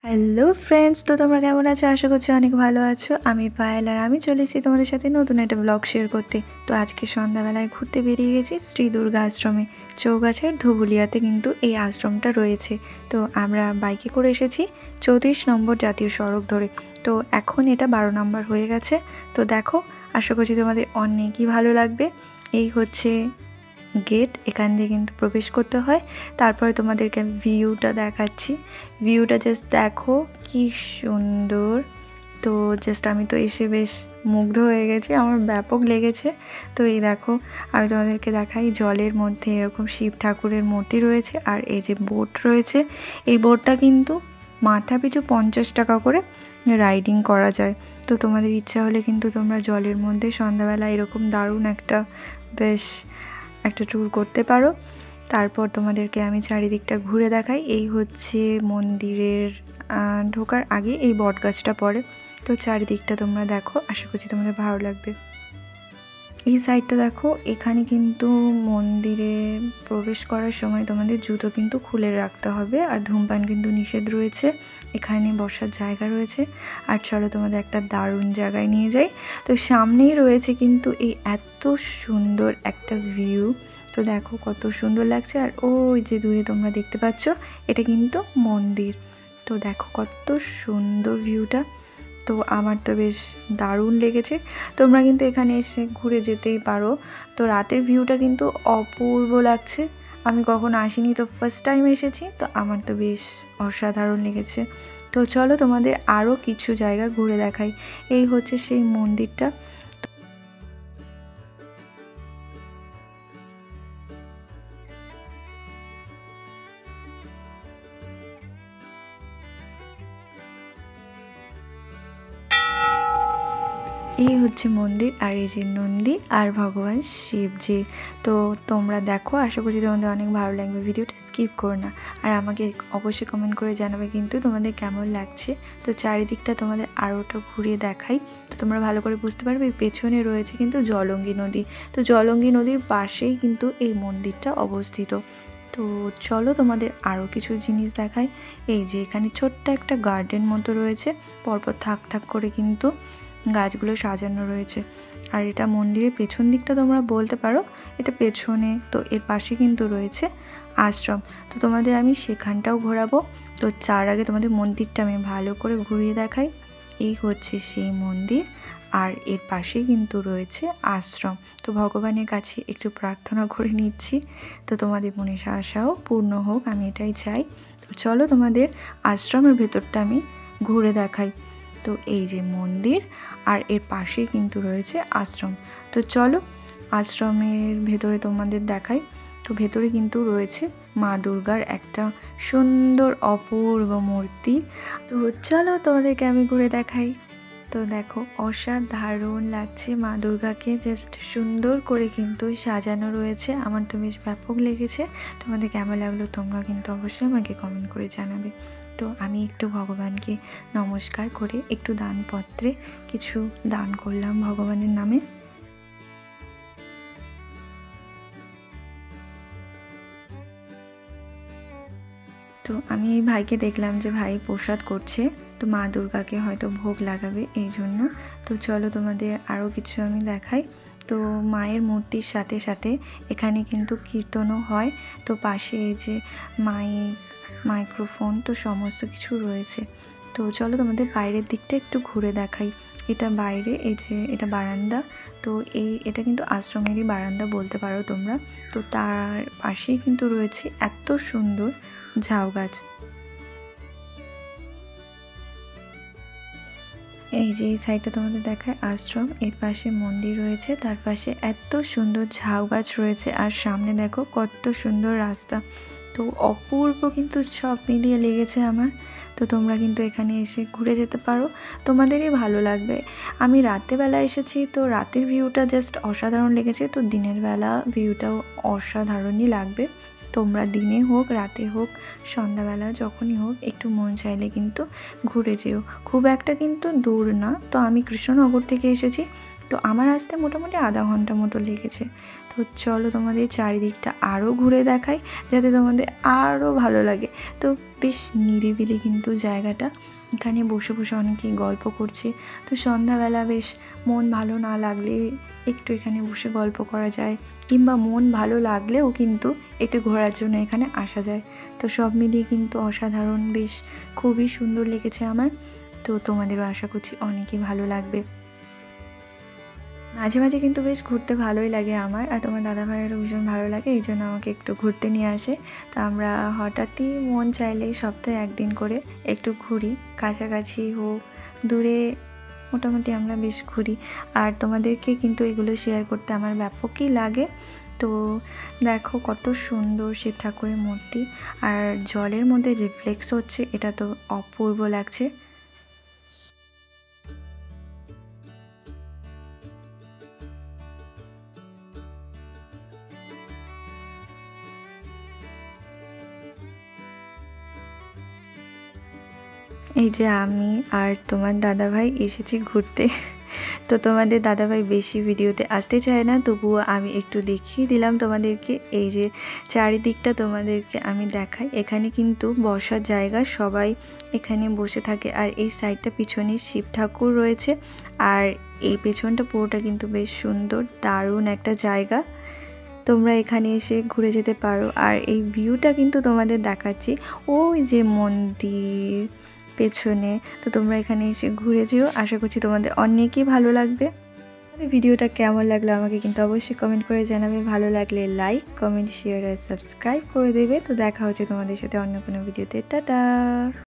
Hello friends, তো তোমরা কেমন আছো? আশা করছি অনেক ভালো আছো। আমি পায়েল আর আমি চলে এসেছি তোমাদের সাথে নতুন একটা ব্লগ শেয়ার করতে। তো আজকে সন্ধ্যাবেলায় ঘুরতে বেরিয়ে গেছি শ্রী দুর্গা আশ্রমে। চৌগাছার ধুবুলিয়াতে কিন্তু এই আশ্রমটা রয়েছে। তো আমরা বাইকে করে এসেছি 34 নম্বর জাতীয় সড়ক ধরে। তো এখন এটা 12 নম্বর হয়ে গেছে। তো দেখো, আশা করছি তোমাদের অনেকই ভালো লাগবে। এই হচ্ছে গেট, এখান দিয়ে কিন্তু প্রবেশ করতে হয়। তারপরে তোমাদেরকে আমি ভিউটা দেখাচ্ছি। ভিউটা জাস্ট দেখো কি সুন্দর। তো জাস্ট আমি তো এসে বেশ মুগ্ধ হয়ে গেছি, আমার ব্যাপক লেগেছে। তো এই দেখো, আমি তোমাদেরকে দেখাই, জলের মধ্যে এরকম শিব ঠাকুরের মূর্তি রয়েছে। আর এই যে বোট রয়েছে, এই বোটটা কিন্তু মাথা পিছু 50 টাকা করে রাইডিং করা যায়। তো তোমাদের ইচ্ছা হলে কিন্তু তোমরা জলের মধ্যে সন্ধ্যাবেলা এরকম দারুণ বেশ একটা ট্যুর করতে পারো। তারপর তোমাদেরকে আমি চারিদিকটা ঘুরে দেখাই। এই হচ্ছে মন্দিরের ঢোকার আগে এই বট গাছটা পড়ে। তো চারিদিকটা তোমরা দেখো, আশা করছি তোমাদের ভালো লাগবে। এই সাইডটা দেখো, এখানে কিন্তু মন্দিরে প্রবেশ করার সময় তোমাদের জুতো কিন্তু খুলে রাখতে হবে, আর ধূমপান কিন্তু নিষেধ রয়েছে। এখানে বসার জায়গা রয়েছে। আর চলো তোমাদের একটা দারুণ জায়গায় নিয়ে যাই। তো সামনেই রয়েছে কিন্তু এই এত সুন্দর একটা ভিউ। তো দেখো কত সুন্দর লাগছে। আর ওই যে দূরে তোমরা দেখতে পাচ্ছ, এটা কিন্তু মন্দির। তো দেখো কত সুন্দর ভিউটা। তো আমার তো বেশ দারুণ লেগেছে। তোমরা কিন্তু এখানে এসে ঘুরে যেতেই পারো। তো রাতের ভিউটা কিন্তু অপূর্ব লাগছে। আমি কখনো আসিনি, তো ফার্স্ট টাইম এসেছি। তো আমার তো বেশ অসাধারণ লেগেছে। তো চলো তোমাদের আরও কিছু জায়গা ঘুরে দেখাই। এই হচ্ছে সেই মন্দিরটা। এই হচ্ছে মন্দির, আর এই যে নন্দী আর ভগবান শিবজি। তো তোমরা দেখো, আশা করছি তোমাদের অনেক ভালো লাগবে। ভিডিওটা স্কিপ করো না। আর আমাকে অবশ্যই কমেন্ট করে জানাবে কিন্তু তোমাদের কেমন লাগছে। তো চারিদিকটা তোমাদের আরোটা ঘুরিয়ে দেখাই, তো তোমরা ভালো করে বুঝতে পারবে। পেছনে রয়েছে কিন্তু জলঙ্গি নদী। তো জলঙ্গি নদীর পাশেই কিন্তু এই মন্দিরটা অবস্থিত। তো চলো তোমাদের আরও কিছু জিনিস দেখাই। এই যে এখানে ছোট্ট একটা গার্ডেন মতো রয়েছে, পরপর থাক থাক করে কিন্তু গাছগুলো সাজানো রয়েছে। আর এটা মন্দিরের পেছন দিকটা তোমরা বলতে পারো, এটা পেছনে। তো এর পাশে কিন্তু রয়েছে আশ্রম। তো তোমাদের আমি সেখানটাও ঘোরাবো। তো তার আগে তোমাদের মন্দিরটা আমি ভালো করে ঘুরিয়ে দেখাই। এই হচ্ছে সেই মন্দির, আর এর পাশে কিন্তু রয়েছে আশ্রম। তো ভগবানের কাছে একটু প্রার্থনা করে নিচ্ছি, তো তোমাদের মনের আশাও পূর্ণ হোক, আমি এটাই চাই। তো চলো তোমাদের আশ্রমের ভেতরটা আমি ঘুরে দেখাই। তো এই যে মন্দির, আর এর পাশে কিন্তু রয়েছে আশ্রম। তো চলো আশ্রমের ভেতরে তোমাদের দেখাই। তো ভেতরে কিন্তু রয়েছে মা দুর্গার একটা সুন্দর অপূর্ব মূর্তি। তো চলো তোমাদেরকে আমি ঘুরে দেখাই। তো দেখো, অসাধারণ লাগছে মা দুর্গাকে, জাস্ট সুন্দর করে কিন্তু সাজানো রয়েছে। আমার তো বেশ ব্যাপক লেগেছে। তোমাদের কেমন লাগলো তোমরা কিন্তু অবশ্যই আমাকে কমেন্ট করে জানাবে। তো আমি একটু ভগবানকে নমস্কার করে একটু দানপত্রে কিছু দান করলাম ভগবানের নামে। তো আমি এই ভাইকে দেখলাম যে ভাই প্রসাদ করছে, তো মা দুর্গাকে হয়তো ভোগ লাগাবে এই জন্য। তো চলো তোমাদের আরও কিছু আমি দেখাই। তো মায়ের মূর্তির সাথে সাথে এখানে কিন্তু কীর্তনও হয়। তো পাশে এই যে মাইক্রোফোন, তো সমস্ত কিছু রয়েছে। তো চলো তোমাদের বাইরের দিকটা একটু ঘুরে দেখাই। এটা বাইরে, এই যে এটা বারান্দা। তো এটা কিন্তু আশ্রমেরই বারান্দা বলতে পারো তোমরা। তো তার পাশেই কিন্তু রয়েছে এত সুন্দর ঝাউ গাছ। এই যে এই সাইডটা তোমাদের দেখায় আশ্রম, এর পাশে মন্দির রয়েছে, তার পাশে এত সুন্দর ঝাউ গাছ রয়েছে, আর সামনে দেখো কত সুন্দর রাস্তা। তো অপূর্ব কিন্তু সব মিলিয়ে লেগেছে আমার। তো তোমরা কিন্তু এখানে এসে ঘুরে যেতে পারো, তোমাদেরই ভালো লাগবে। আমি রাতেরবেলা এসেছি, তো রাতের ভিউটা জাস্ট অসাধারণ লেগেছে। তো দিনের বেলা ভিউটাও অসাধারণই লাগবে। তোমরা দিনে হোক, রাতে হোক, সন্ধ্যাবেলা যখনই হোক, একটু মন চাইলে কিন্তু ঘুরে যেও। খুব একটা কিন্তু দূর না। তো আমি কৃষ্ণনগর থেকে এসেছি, তো আমার আসতে মোটামুটি আধা ঘন্টা মতো লেগেছে। তো তো চলো তোমাদের চারিদিকটা আরও ঘুরে দেখাই, যাতে তোমাদের আরও ভালো লাগে। তো বেশ নিরিবিলি কিন্তু জায়গাটা, এখানে বসে বসে অনেকেই গল্প করছে। তো সন্ধ্যাবেলা বেশ মন ভালো না লাগলে একটু এখানে বসে গল্প করা যায়, কিংবা মন ভালো লাগলেও কিন্তু একটু ঘোরার জন্য এখানে আসা যায়। তো সব মিলিয়ে কিন্তু অসাধারণ, বেশ খুবই সুন্দর লেগেছে আমার। তো তোমাদেরও আশা করছি অনেকই ভালো লাগবে। মাঝে মাঝে কিন্তু বেশ ঘুরতে ভালোই লাগে আমার, আর তোমার দাদাভাইয়েরও ভীষণ ভালো লাগে, এই জন্য আমাকে একটু ঘুরতে নিয়ে আসে। তো আমরা হঠাৎই মন চাইলেই সপ্তাহে একদিন করে একটু ঘুরি, কাছাকাছি হোক দূরে, মোটামুটি আমরা বেশ ঘুরি। আর তোমাদেরকে কিন্তু এগুলো শেয়ার করতে আমার ব্যাপকই লাগে। তো দেখো কত সুন্দর শিব ঠাকুরের মূর্তি, আর জলের মধ্যে রিফ্লেক্স হচ্ছে, এটা তো অপূর্ব লাগছে। এই যে আমি আর তোমার দাদাভাই এসেছি ঘুরতে। তো তোমাদের দাদাভাই বেশি ভিডিওতে আসতে চায় না, তবুও আমি একটু দেখিয়ে দিলাম তোমাদেরকে। এই যে চারিদিকটা তোমাদেরকে আমি দেখাই, এখানে কিন্তু বসার জায়গা, সবাই এখানে বসে থাকে। আর এই সাইডটা পিছনে শিব ঠাকুর রয়েছে, আর এই পেছনটা পুরোটা কিন্তু বেশ সুন্দর, দারুণ একটা জায়গা। তোমরা এখানে এসে ঘুরে যেতে পারো। আর এই ভিউটা কিন্তু তোমাদের দেখাচ্ছি, ওই যে মন্দির পেছনে। তো তোমরা এখানে এসে ঘুরে যেও, আশা করছি তোমাদের অনেকই ভালো লাগবে। ভিডিওটা কেমন লাগলো আমাকে কিন্তু অবশ্যই কমেন্ট করে জানাবে। ভালো লাগলে লাইক, কমেন্ট, শেয়ার আর সাবস্ক্রাইব করে দেবে। তো দেখা হচ্ছে তোমাদের সাথে অন্য কোনো ভিডিওতে। টাটা।